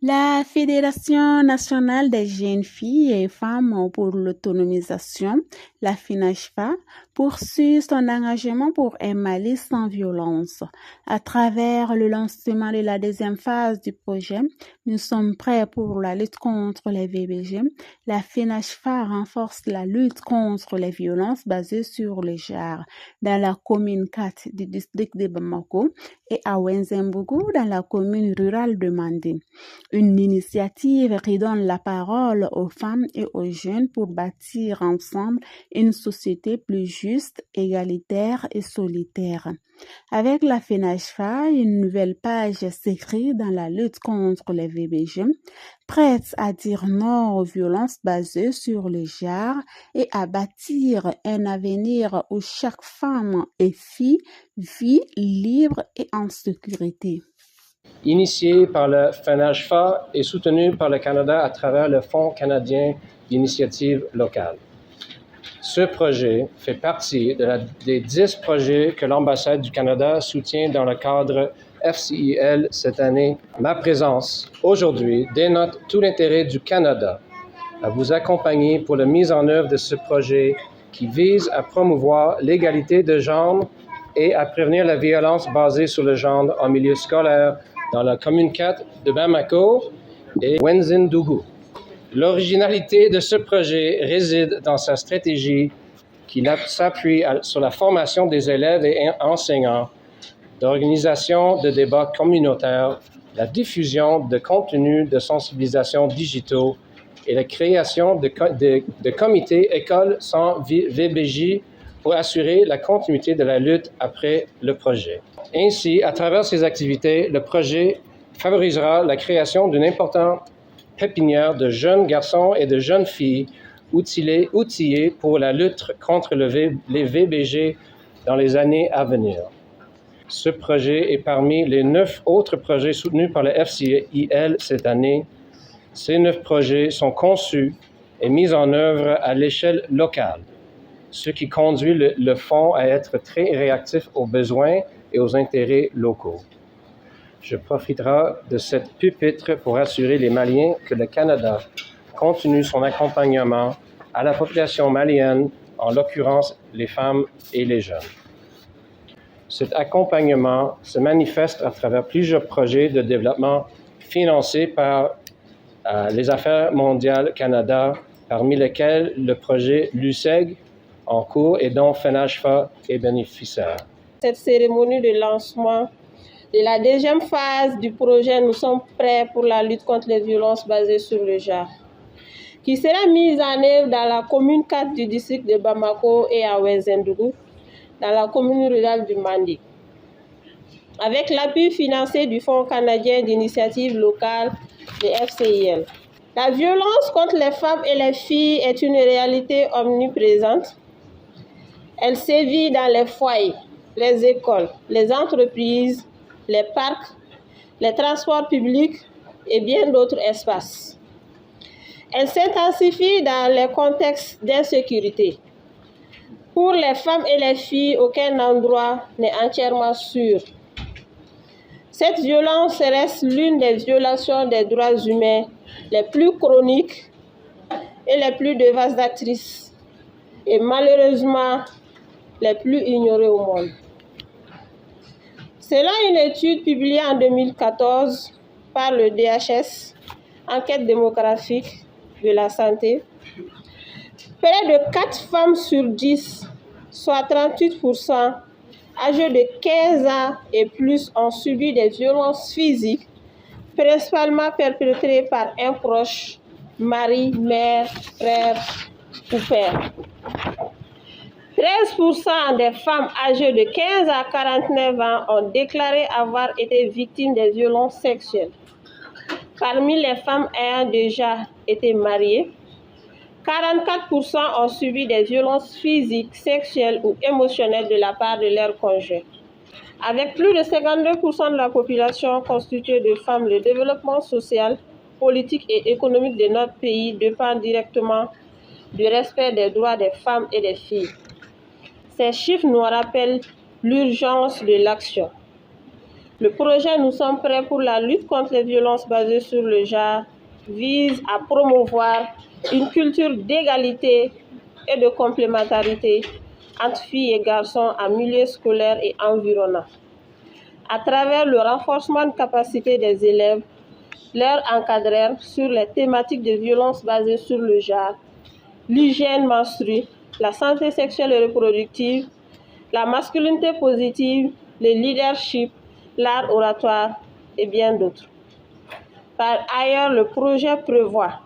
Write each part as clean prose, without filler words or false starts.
La Fédération nationale des jeunes filles et femmes pour l'autonomisation, la FENAJFA, poursuit son engagement pour un Mali sans violence. À travers le lancement de la deuxième phase du projet, nous sommes prêts pour la lutte contre les VBG. La FENAJFA renforce la lutte contre les violences basées sur le genre dans la commune 4 du district de Bamako et à Wenzembougou dans la commune rurale de Mandé. Une initiative qui donne la parole aux femmes et aux jeunes pour bâtir ensemble une société plus juste, égalitaire et solitaire. Avec la FENAJFA, une nouvelle page s'écrit dans la lutte contre les VBG, prête à dire non aux violences basées sur le genre et à bâtir un avenir où chaque femme et fille vit libre et en sécurité. Initié par la FENAJFA et soutenu par le Canada à travers le Fonds canadien d'initiative locale. Ce projet fait partie des 10 projets que l'ambassade du Canada soutient dans le cadre FCIL cette année. Ma présence aujourd'hui dénote tout l'intérêt du Canada à vous accompagner pour la mise en œuvre de ce projet qui vise à promouvoir l'égalité de genre et à prévenir la violence basée sur le genre en milieu scolaire dans la commune 4 de Bamako et Wenzimbougou. L'originalité de ce projet réside dans sa stratégie qui s'appuie sur la formation des élèves et enseignants, d'organisation de débats communautaires, la diffusion de contenus de sensibilisation digitaux et la création de comités écoles sans VBJ pour assurer la continuité de la lutte après le projet. Ainsi, à travers ces activités, le projet favorisera la création d'une importante pépinière de jeunes garçons et de jeunes filles outillés pour la lutte contre les VBG dans les années à venir. Ce projet est parmi les 9 autres projets soutenus par le FCIL cette année. Ces 9 projets sont conçus et mis en œuvre à l'échelle locale, ce qui conduit le fonds à être très réactif aux besoins et aux intérêts locaux. Je profiterai de cette pupitre pour assurer les Maliens que le Canada continue son accompagnement à la population malienne, en l'occurrence les femmes et les jeunes. Cet accompagnement se manifeste à travers plusieurs projets de développement financés par les Affaires mondiales Canada, parmi lesquels le projet LUSEG en cours et dont FENAJFA est bénéficiaire. Cette cérémonie de lancement de la deuxième phase du projet Nous sommes prêts pour la lutte contre les violences basées sur le genre, qui sera mise en œuvre dans la commune 4 du district de Bamako et à Wenzimbougou, dans la commune rurale du Mandé, avec l'appui financier du Fonds canadien d'initiative locale de FCIL. La violence contre les femmes et les filles est une réalité omniprésente. Elle sévit dans les foyers, les écoles, les entreprises, les parcs, les transports publics et bien d'autres espaces. Elle s'intensifie dans les contextes d'insécurité. Pour les femmes et les filles, aucun endroit n'est entièrement sûr. Cette violence reste l'une des violations des droits humains les plus chroniques et les plus dévastatrices, et malheureusement les plus ignorées au monde. Selon une étude publiée en 2014 par le DHS, Enquête démographique de la santé, près de 4 femmes sur 10, soit 38%, âgées de 15 ans et plus, ont subi des violences physiques, principalement perpétrées par un proche, mari, mère, frère ou père. 13% des femmes âgées de 15 à 49 ans ont déclaré avoir été victimes des violences sexuelles. Parmi les femmes ayant déjà été mariées, 44% ont subi des violences physiques, sexuelles ou émotionnelles de la part de leur conjoint. Avec plus de 52% de la population constituée de femmes, le développement social, politique et économique de notre pays dépend directement du respect des droits des femmes et des filles. Ces chiffres nous rappellent l'urgence de l'action. Le projet Nous sommes prêts pour la lutte contre les violences basées sur le genre vise à promouvoir une culture d'égalité et de complémentarité entre filles et garçons en milieu scolaire et environnant. À travers le renforcement de capacité des élèves, leur encadrement sur les thématiques de violences basées sur le genre, l'hygiène menstruelle, la santé sexuelle et reproductive, la masculinité positive, le leadership, l'art oratoire et bien d'autres. Par ailleurs, le projet prévoit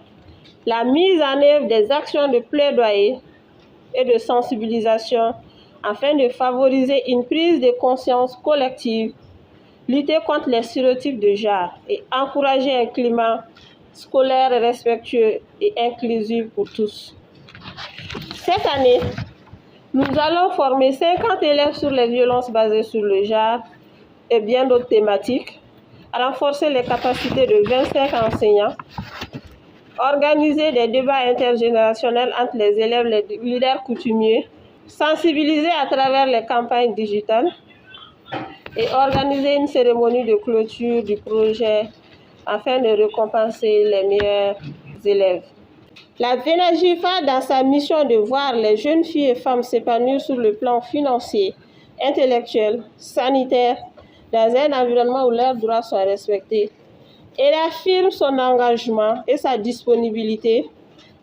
la mise en œuvre des actions de plaidoyer et de sensibilisation afin de favoriser une prise de conscience collective, lutter contre les stéréotypes de genre et encourager un climat scolaire respectueux et inclusif pour tous. Cette année, nous allons former 50 élèves sur les violences basées sur le genre et bien d'autres thématiques, renforcer les capacités de 25 enseignants, organiser des débats intergénérationnels entre les élèves et les leaders coutumiers, sensibiliser à travers les campagnes digitales et organiser une cérémonie de clôture du projet afin de récompenser les meilleurs élèves. La FENAGIFA, dans sa mission de voir les jeunes filles et femmes s'épanouir sur le plan financier, intellectuel, sanitaire, dans un environnement où leurs droits sont respectés, elle affirme son engagement et sa disponibilité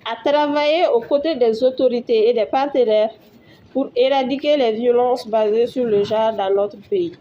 à travailler aux côtés des autorités et des partenaires pour éradiquer les violences basées sur le genre dans notre pays.